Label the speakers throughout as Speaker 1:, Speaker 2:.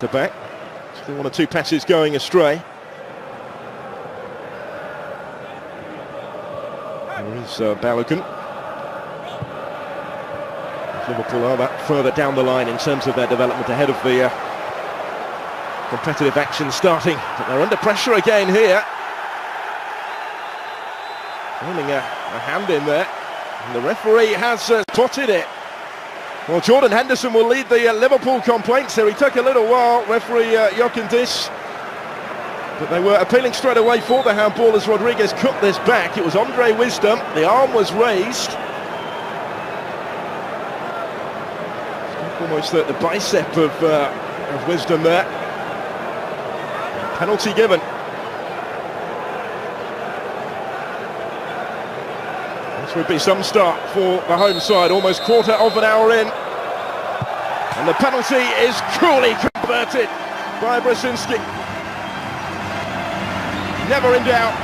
Speaker 1: The back, still one or two passes going astray. There is Balogun. Liverpool are that further down the line in terms of their development ahead of the competitive action starting, but they're under pressure again here. Finding a hand in there, and the referee has spotted it. Well, Jordan Henderson will lead the Liverpool complaints here. He took a little while, referee Jochen Dis, but they were appealing straight away for the handball as Rodriguez cut this back. It was Andre Wisdom, the arm was raised. Almost the bicep of Wisdom there. Penalty given. This would be some start for the home side, almost quarter of an hour in. And the penalty is cruelly converted by Brzezinski. Never in doubt.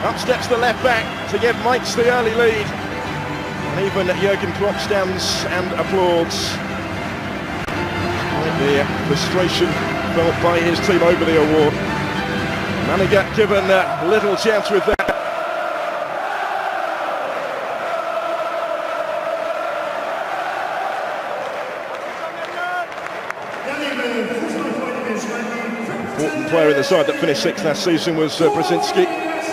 Speaker 1: Up steps the left back to give Mainz the early lead. And even Jurgen Klopp stands and applauds. The frustration felt by his team over the award. Manager given little chance with that. Important player in the side that finished sixth last season was Brzezinski.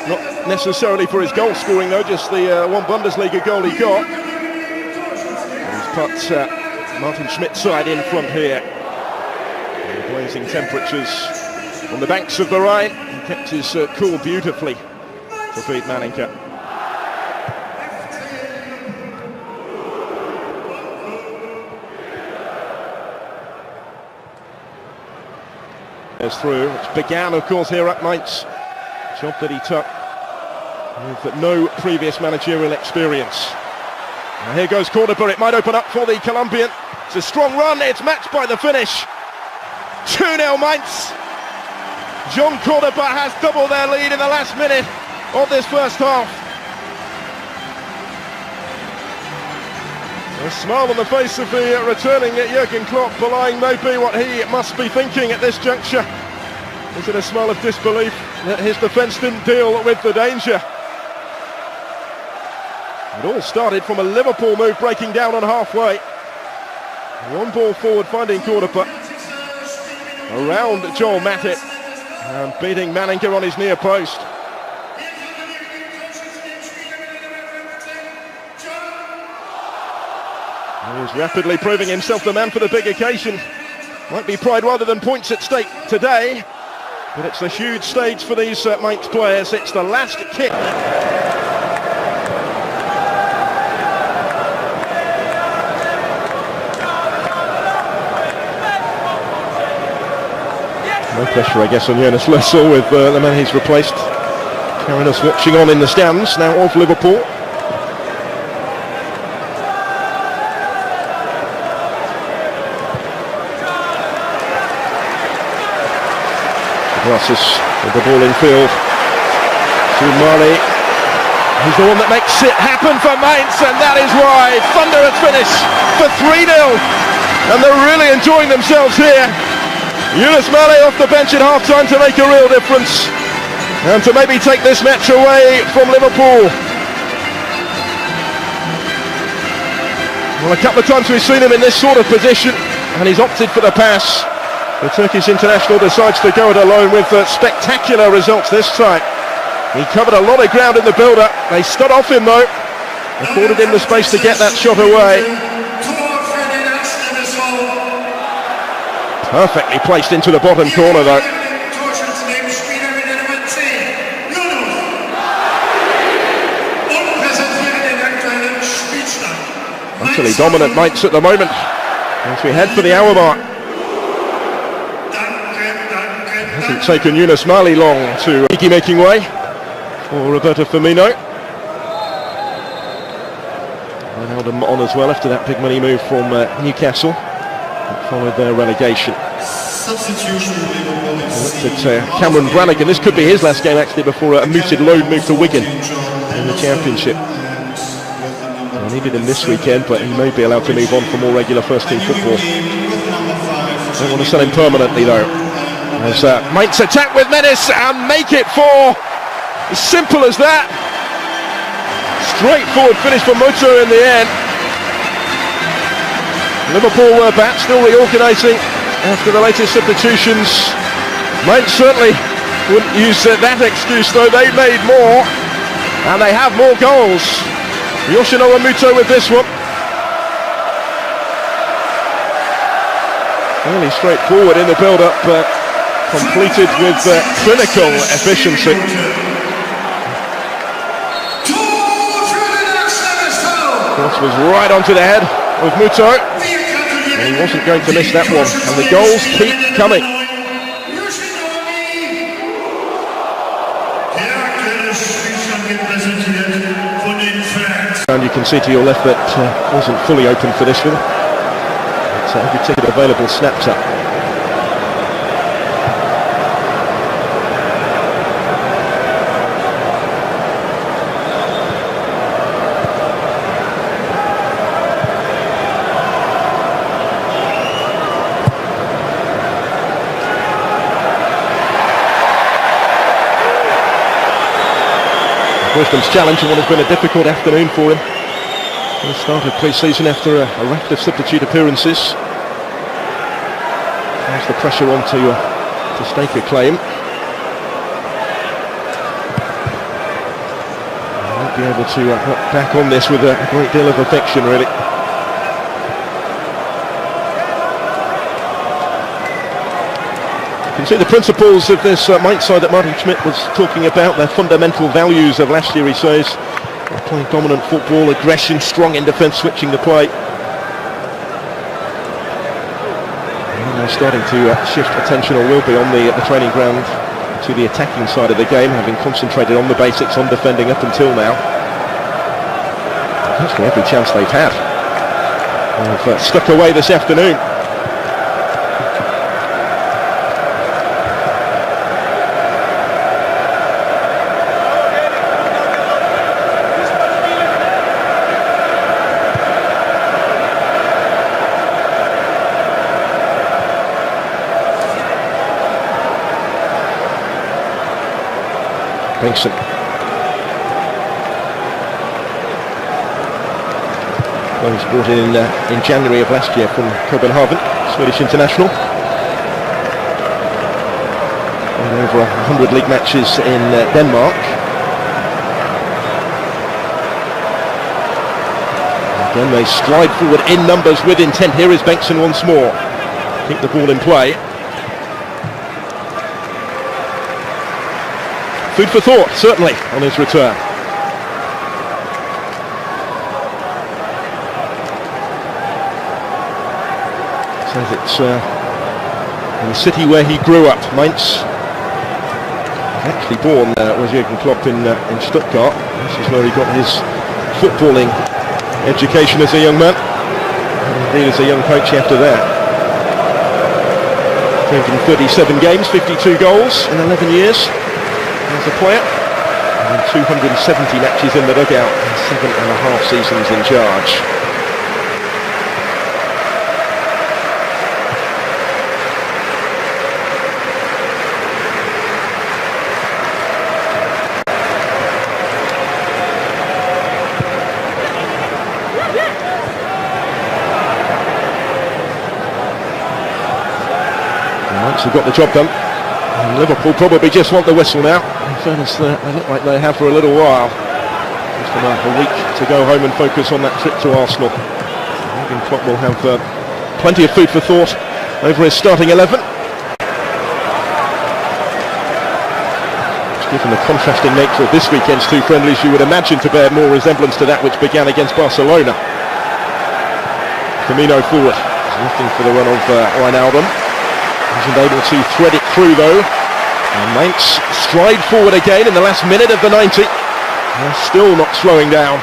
Speaker 1: Not necessarily for his goal scoring though, just the one Bundesliga goal he got. He's put Martin Schmidt's side in front here. Blazing temperatures on the banks of the Rhine. He kept his cool beautifully to beat Manninka. There's through, which began of course here at Mainz. Job that he took with no previous managerial experience. Now here goes Cordoba, it might open up for the Colombian. It's a strong run, it's matched by the finish. 2-0 Mainz. John Cordoba has doubled their lead in the last minute of this first half. A smile on the face of the returning Jurgen Klopp, belying maybe what he must be thinking at this juncture. Is it a smile of disbelief that his defence didn't deal with the danger? It all started from a Liverpool move breaking down on halfway. One ball forward finding Cordoba around Joel Matip and beating Manninka on his near post. He's rapidly proving himself the man for the big occasion. Might be pride rather than points at stake today, but it's a huge stage for these Mainz players. It's the last kick. No pressure, I guess, on Jonas Lössl with the man he's replaced. Carinas watching on in the stands now of Liverpool. Glasses with the ball in field. Mali. He's the one that makes it happen for Mainz, and that is why. Thunderous finish for 3-0. And they're really enjoying themselves here. Yunus Mali off the bench at half-time to make a real difference and to maybe take this match away from Liverpool. Well, a couple of times we've seen him in this sort of position and he's opted for the pass. The Turkish international decides to go it alone with spectacular results this time. He covered a lot of ground in the build-up. They stood off him though, afforded him the space to get that shot away. Perfectly placed into the bottom corner though. Utterly dominant Mainz at the moment as we head for the hour mark. Hasn't taken Yunus Mali long to making way for Roberto Firmino. Ronaldo on as well after that big money move from Newcastle. Followed their relegation. Substitution. Cameron Brannigan. This could be his last game actually before a mooted loan move to Wigan in the Championship. They needed him this weekend, but he may be allowed to move on for more regular first team football. Don't want to sell him permanently though. As Mainz attack with menace and make it 4. As simple as that. Straightforward finish for Muto in the end. Liverpool were back, still reorganising after the latest substitutions. Mainz certainly wouldn't use that excuse though. They made more and they have more goals. Yoshinobu Muto with this one. Fairly straightforward in the build-up, but completed with clinical efficiency. Cross was right onto the head of Muto, and he wasn't going to miss that one. And the goals keep coming. And you can see to your left that wasn't fully open for this one. So every ticket available snaps up. Wisdom's challenge, and what has been a difficult afternoon for him. He started pre-season after a raft of substitute appearances. There's the pressure on to stake a claim. He won't be able to look back on this with a great deal of affection, really. You can see the principles of this Mainz side that Martin Schmidt was talking about, their fundamental values of last year, he says. Playing dominant football, aggression, strong in defence, switching the play. And they're starting to shift attention, or will be, on the training ground to the attacking side of the game, having concentrated on the basics, on defending up until now. Actually, every chance they've had, they've stuck away this afternoon. Bengtsson. Well, he was brought in January of last year from Copenhagen, Swedish international. And over 100 league matches in Denmark. Again, they stride forward in numbers with intent. Here is Bengtsson once more. Keep the ball in play. Food for thought, certainly, on his return. Says it's in the city where he grew up, Mainz. Actually born, was Jürgen Klopp in Stuttgart. This is where he got his footballing education as a young man. And indeed as a young coach after that. 337 games, 52 goals in 11 years. As a player, and 270 matches in the dugout and 7.5 seasons in charge. Once they've got the job done, and Liverpool probably just want the whistle now. In fairness, they look like they have for a little while. Just about a week to go home and focus on that trip to Arsenal. Jürgen Klopp will have plenty of food for thought over his starting 11. Given the contrasting nature of this weekend's two friendlies, you would imagine to bear more resemblance to that which began against Barcelona. Firmino forward, looking for the run of Wijnaldum. Wasn't able to thread it through though. And Mainz stride forward again in the last minute of the 90. They're still not slowing down.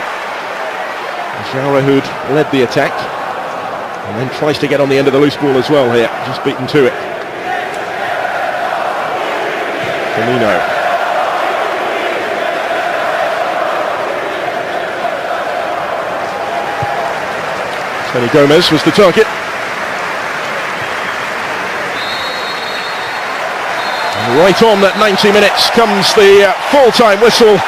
Speaker 1: Jarahud led the attack. And then tries to get on the end of the loose ball as well here. Just beaten to it. Firmino. Tony Gomez was the target. And right on that 90 minutes comes the full-time whistle.